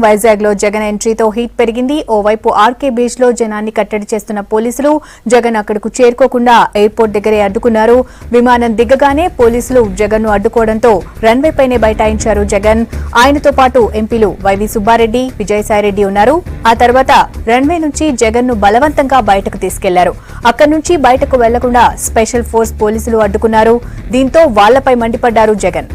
వైజాగ్ లో జగన్ ఎంట్రీతో హీట్ పెరిగింది. ఓవైపు ఆర్కే బీచ్ లో జనాన్ని కట్టడి చేస్తున్న పోలీసులు జగన్ అక్కడకు చేరుకోకుండా ఎయిర్పోర్ట్ దగ్గరే అడ్డుకున్నారు. విమానం దిగగానే పోలీసులు జగన్ ను అడ్డుకోవడంతో రన్వే పైనే బైఠాయించారు జగన్. ఆయనతో పాటు ఎంపీలు వైవి సుబ్బారెడ్డి, విజయసాయిరెడ్డి ఉన్నారు. ఆ తర్వాత రన్వే నుంచి జగన్ ను బలవంతంగా బయటకు తీసుకెళ్లారు. అక్కడి నుంచి బయటకు వెళ్లకుండా స్పెషల్ ఫోర్స్ పోలీసులు అడ్డుకున్నారు. దీంతో వాళ్లపై మండిపడ్డారు జగన్.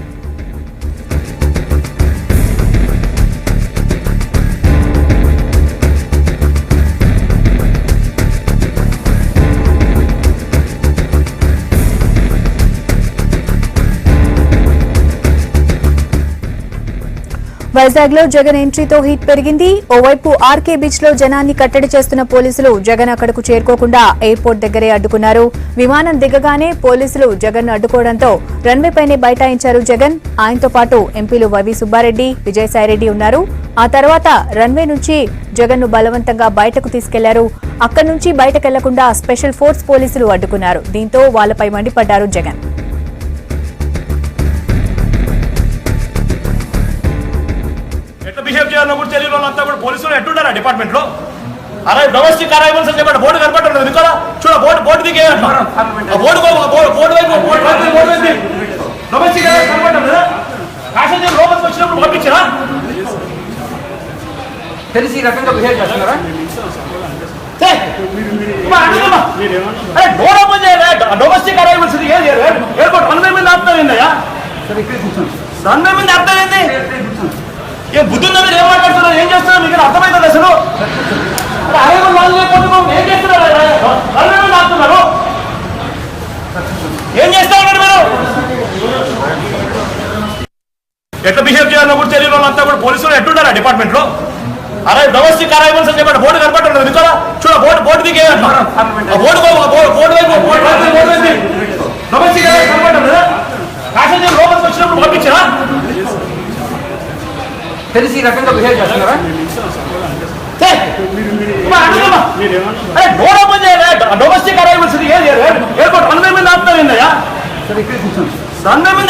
వైజాగ్ లో జగన్ ఎంట్రీతో హీట్ పెరిగింది. ఓవైపు ఆర్కే బీచ్ లో జనాన్ని కట్టడి చేస్తున్న పోలీసులు జగన్ అక్కడకు చేరుకోకుండా ఎయిర్పోర్ట్ దగ్గరే అడ్డుకున్నారు. విమానం దిగగానే పోలీసులు జగన్ ను అడ్డుకోవడంతో రన్వే పైనే బైఠాయించారు జగన్. ఆయనతో పాటు ఎంపీలు వైవి సుబ్బారెడ్డి, విజయసాయిరెడ్డి ఉన్నారు. ఆ తర్వాత రన్వే నుంచి జగన్ ను బలవంతంగా బయటకు తీసుకెళ్లారు. అక్కడి నుంచి బయటకెళ్లకుండా స్పెషల్ ఫోర్స్ పోలీసులు అడ్డుకున్నారు. దీంతో వాళ్లపై మండిపడ్డారు జగన్. బిహేవ్ చేయాలని కూడా తెలియని వాళ్ళంతా కూడా పోలీసులు ఎట్టుంటారా డిపార్ట్మెంట్ లో? అరే డొమెస్టిక్ అరైవల్స్ అని చెప్పండి, బోర్డు కనపడుతుంది ఇక్కడ చూడ, బోర్డు దిగే బోర్డు డొమెస్టిక్ కనపడదు. ప్యాసింజర్ లోపలికి వచ్చినప్పుడు పంపించరా? తెలిసి ఈ రకంగా బిహేవ్ చేస్తున్నారా? డోర్ ఓపెన్ చేయాలి. డొమెస్టిక్ అరైవల్స్ ఎయిర్పోర్ట్ రన్వే మీద ఆపుతారు ఏందయ్యా? రన్వే మీద ఆపుతారు ఏంది? ఏ బుద్ధుందా మీరు? ఏం మాట్లాడుతున్నారు? ఏం చేస్తున్నారు? మీకు అర్థమవుతుంది అసలు? అరైవల్ వాళ్ళు లేకపోతే ఏం చేస్తున్నారు? రన్వే మీద ఆపుతున్నారు. ఏం చేస్తా ఉన్నారు మీరు? ఎట్లా బిహేవ్ చేయాలని కూడా తెలియని వాళ్ళంతా కూడా పోలీసులు ఎట్టుంటారా డిపార్ట్మెంట్ లో? అరే డొమెస్టిక్ అరైవల్స్ అని చెప్పండి, బోర్డు కనపడుతుంది ఇక్కడ చూడ, బోర్డు దిగే డొమెస్టిక్ కనపడదు. ప్యాసింజర్ లోపలికి వచ్చినప్పుడు పంపించరా? తెలిసి ఈ రకంగా బిహేవ్ చేస్తున్నారా? డోర్ ఓపెన్ చేయాలి. డొమెస్టిక్ అరైవల్స్ ఎయిర్పోర్ట్ రన్వే మీద ఆపుతారు ఏందయ్యా? రన్వే మీద